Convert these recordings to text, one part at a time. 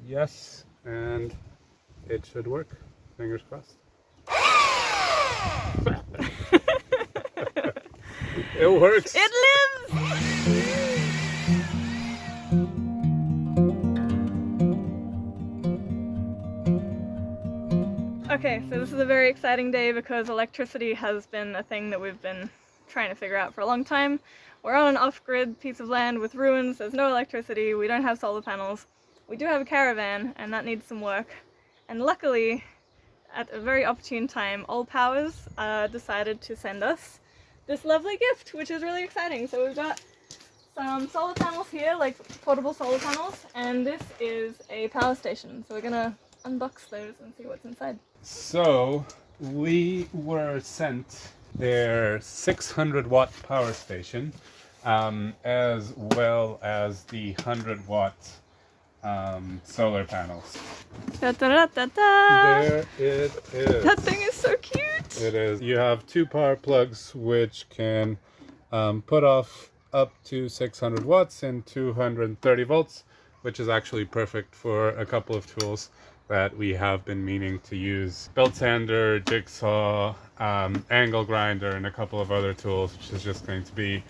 Yes, and it should work. Fingers crossed. It works! It lives! Okay, so this is a very exciting day because electricity has been a thing that we've been trying to figure out for a long time. We're on an off-grid piece of land with ruins, there's no electricity, we don't have solar panels. We do have a caravan and that needs some work. And luckily, at a very opportune time, ALLPOWERS decided to send us this lovely gift, which is really exciting. So we've got some solar panels here, like portable solar panels, and this is a power station. So we're gonna unbox those and see what's inside. So, we were sent their 600 watt power station, as well as the 100 watt solar panels. Da, da, da, da, da. There it is. That thing is so cute! It is. You have two power plugs which can put off up to 600 watts and 230 volts, which is actually perfect for a couple of tools that we have been meaning to use. Belt sander, jigsaw, angle grinder, and a couple of other tools, which is just going to be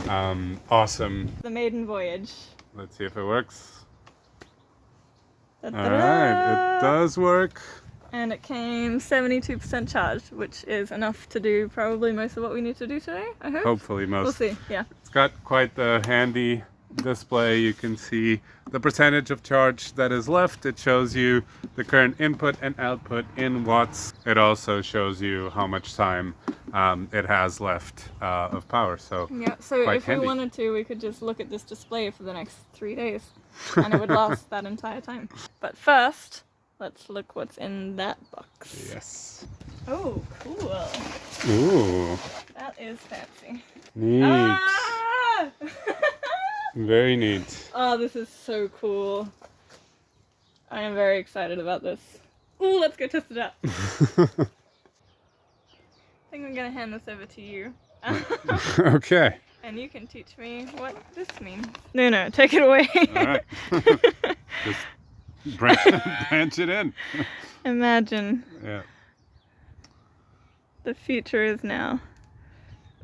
awesome. The maiden voyage. Let's see if it works. Da, da, Alright, it does work. And it came 72% charged, which is enough to do probably most of what we need to do today, I hope. Hopefully most. We'll see, yeah. It's got quite the handy display. You can see the percentage of charge that is left. It shows you the current input and output in watts. It also shows you how much time it has left of power. So yeah, so quite if handy. we wanted to, we could just look at this display for the next 3 days and it would last that entire time. But first, let's look what's in that box. Yes. Oh, cool. Ooh, That is fancy. neat. Ah! Very neat. Oh, this is so cool. I am very excited about this. Ooh, let's go test it out. I think I'm gonna hand this over to you. Okay. And you can teach me what this means. No, take it away. All right. Just branch it in. Imagine Yeah. the future is now.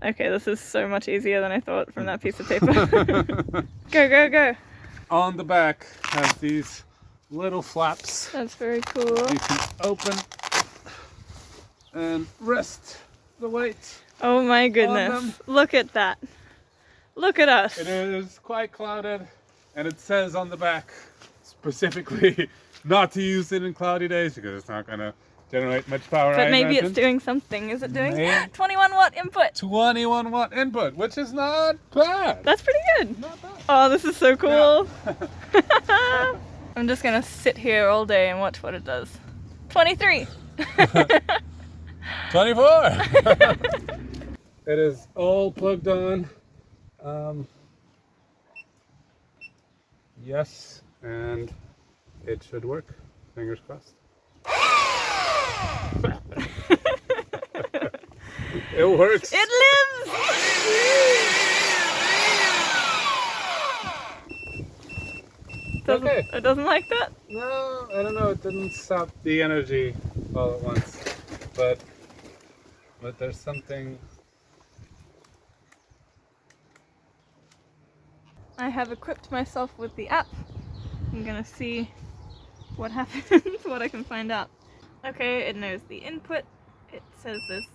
Okay, this is so much easier than I thought from that piece of paper. Go, go, go. On the back has these little flaps. That's very cool. You can open and rest the weight. Oh my them. goodness. Look at that. Look at us. It is quite clouded, and it says on the back specifically not to use it in cloudy days because it's not going to generate much power. But I maybe imagine. it's doing something. Is it doing Maybe. 21 watt input? 21 watt input, which is not bad. That's pretty good. Not bad. Oh, this is so cool. I'm just gonna sit here all day and watch what it does. 23. 24. It is all plugged on. Yes, and it should work. Fingers crossed. It works. It lives! Okay. It doesn't like that? No, I don't know. It didn't stop the energy all at once, but there's something. I have equipped myself with the app. I'm gonna see what happens, what I can find out. Okay, it knows the input. It says this.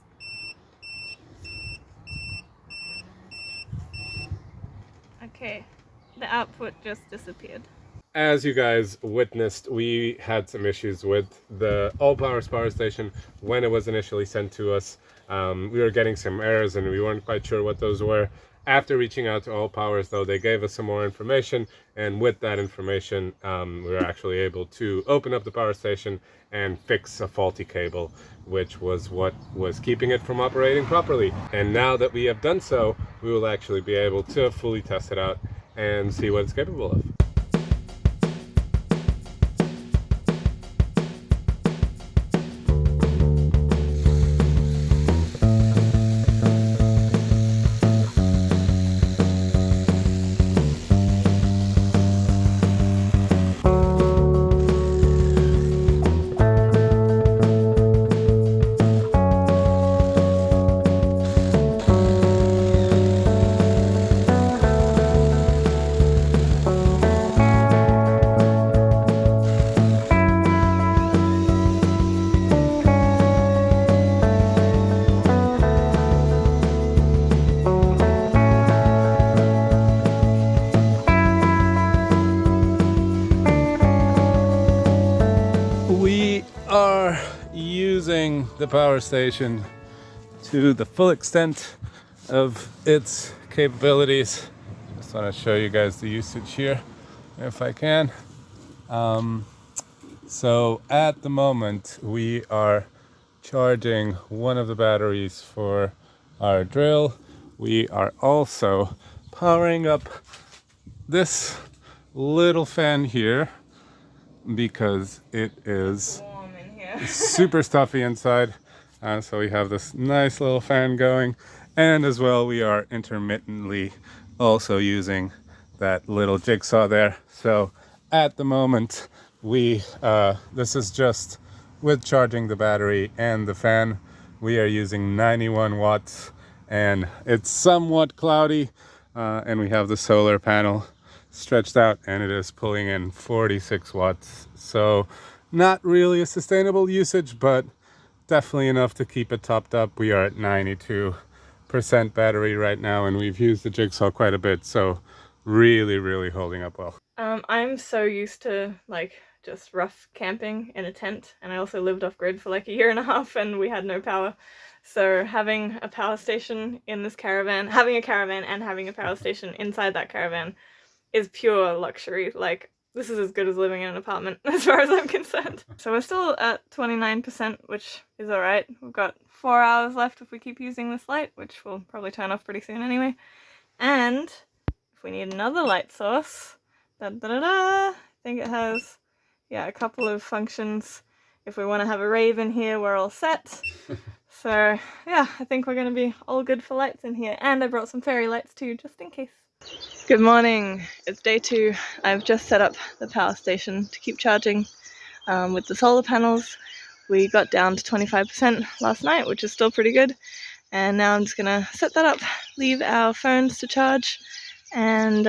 Okay, the output just disappeared. As you guys witnessed, we had some issues with the ALLPOWERS power station when it was initially sent to us. We were getting some errors and we weren't quite sure what those were. After reaching out to ALLPOWERS, though, they gave us some more information, and with that information, we were actually able to open up the power station and fix a faulty cable, which was what was keeping it from operating properly. And now that we have done so, we will actually be able to fully test it out and see what it's capable of. using the power station to the full extent of its capabilities. Just want to show you guys the usage here, if I can. So at the moment we are charging one of the batteries for our drill. We are also powering up this little fan here because it is Warm in here. super stuffy inside. So we have this nice little fan going, and as well we are intermittently also using that little jigsaw there. So at the moment we this is just with charging the battery and the fan. We are using 91 watts and it's somewhat cloudy, and we have the solar panel stretched out and it is pulling in 46 watts. So not really a sustainable usage, but definitely enough to keep it topped up. We are at 92% battery right now, and we've used the jigsaw quite a bit, so really holding up well. I'm so used to like just rough camping in a tent, and I also lived off grid for like a year and a half and we had no power. So having a power station in this caravan, having a caravan and having a power station inside that caravan is pure luxury. Like, this is as good as living in an apartment as far as I'm concerned. So we're still at 29%, which is alright. We've got 4 hours left if we keep using this light, which will probably turn off pretty soon anyway. And if we need another light source, I think it has, yeah, a couple of functions. If we want to have a rave in here, we're all set. So yeah, I think we're going to be all good for lights in here. And I brought some fairy lights too, just in case. Good morning, it's day 2. I've just set up the power station to keep charging with the solar panels. We got down to 25% last night, which is still pretty good. And now I'm just going to set that up, leave our phones to charge, and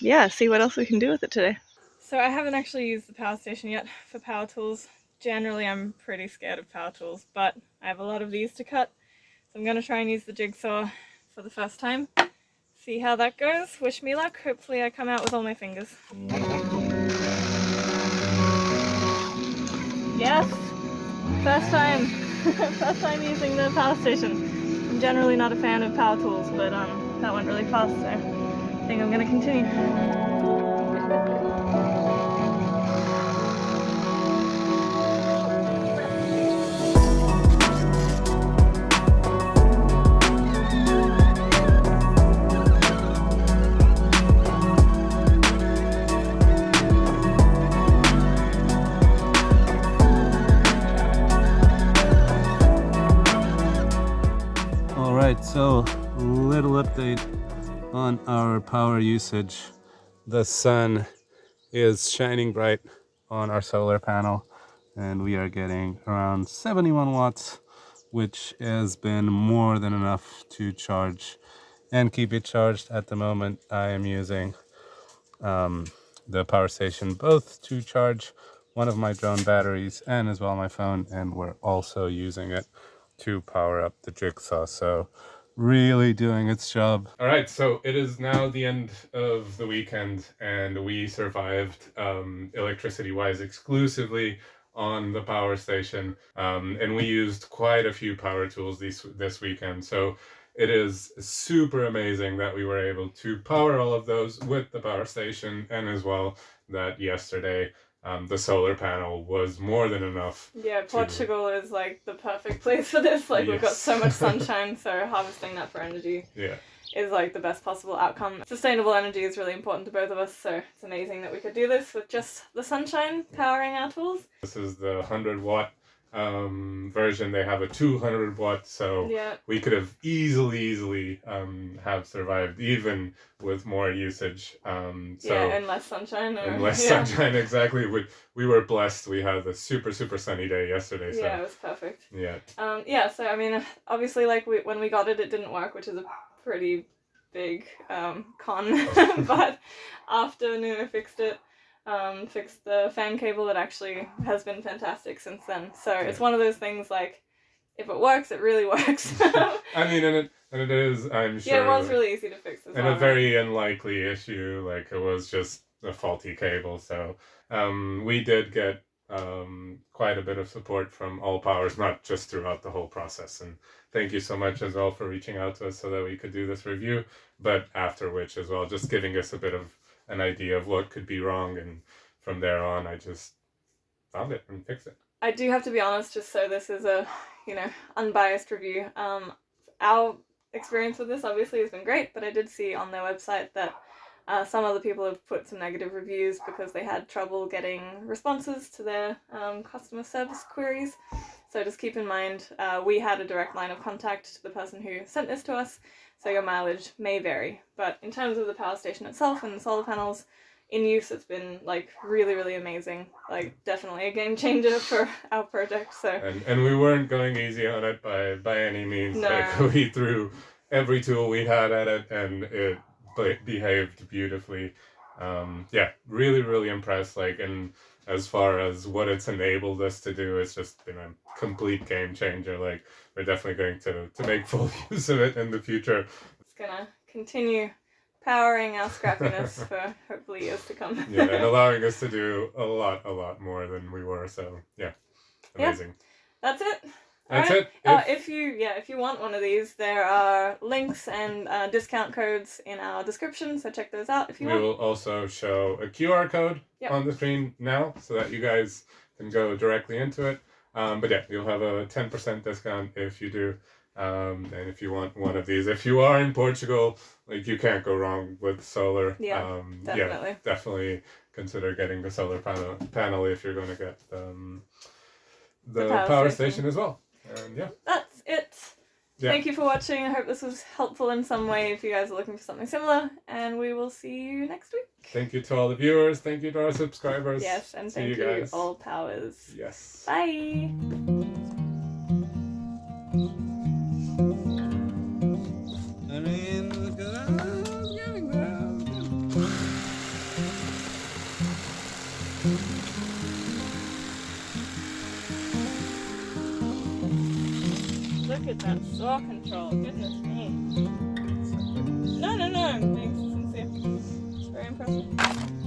yeah, see what else we can do with it today. So I haven't actually used the power station yet for power tools. Generally I'm pretty scared of power tools, but I have a lot of these to cut. So I'm going to try and use the jigsaw for the first time. See how that goes. Wish me luck. Hopefully I come out with all my fingers. Yes! First time! First time using the power station. I'm generally not a fan of power tools, but that went really fast, so I think I'm going to continue. So, little update on our power usage. The sun is shining bright on our solar panel and we are getting around 71 watts, which has been more than enough to charge and keep it charged. At the moment I am using the power station both to charge one of my drone batteries and as well my phone, and we're also using it to power up the jigsaw. So really doing its job. All right, so it is now the end of the weekend and we survived electricity wise exclusively on the power station, and we used quite a few power tools this weekend. So it is super amazing that we were able to power all of those with the power station, and as well that yesterday the solar panel was more than enough. Yeah, Portugal is like the perfect place for this. Like, yes. We've got so much sunshine, so harvesting that for energy is like the best possible outcome. Sustainable energy is really important to both of us, so it's amazing that we could do this with just the sunshine powering our tools. This is the 100 watt version. They have a 200 watt, so we could have easily have survived even with more usage. And less sunshine. Sunshine, exactly. We were blessed. We had a super sunny day yesterday. So. Yeah, it was perfect. Yeah. So I mean, obviously, like when we got it, it didn't work, which is a pretty big con. But after Nuno fixed it, fixed the fan cable, it actually has been fantastic since then. So it's one of those things, like, if it works, it really works. I mean, and it is, I'm sure. Yeah, it was really easy to fix as well. And a very unlikely issue, like it was just a faulty cable. So we did get quite a bit of support from ALLPOWERS, not just throughout the whole process. And thank you so much as well for reaching out to us so that we could do this review, but after which as well, just giving us a bit of an idea of what could be wrong. And from there on, I just found it and fixed it. I do have to be honest, just so this is a, unbiased review. Our experience with this obviously has been great, but I did see on their website that some other people have put some negative reviews because they had trouble getting responses to their customer service queries. So just keep in mind, we had a direct line of contact to the person who sent this to us, so your mileage may vary. But in terms of the power station itself and the solar panels, in use, it's been like really, really amazing. Like definitely a game changer for our project. So and we weren't going easy on it by any means. No. Like we threw every tool we had at it, and it behaved beautifully. Yeah, really, really impressed. Like, and as far as what it's enabled us to do, it's just been a complete game changer. Like, we're definitely going to make full use of it in the future. It's gonna continue powering our scrappiness for hopefully years to come. Yeah, and allowing us to do a lot more than we were. So yeah, amazing. Yeah, that's it. That's Alright. it. If you want one of these, there are links and discount codes in our description, so check those out if you We want. will also show a QR code Yep. on the screen now so that you guys can go directly into it. But yeah, you'll have a 10% discount if you do. And if you want one of these, if you are in Portugal, like you can't go wrong with solar. Yeah, definitely. Yeah, definitely consider getting the solar panel if you're going to get the power station as well. And yeah. That's it. Yeah. Thank you for watching. I hope this was helpful in some way if you guys are looking for something similar, and we will see you next week. Thank you to all the viewers. Thank you to our subscribers. Yes, and See thank you, guys. ALLPOWERS. Yes. Bye. Look at that saw control. Goodness me. No. I'm being sincere. It's very impressive.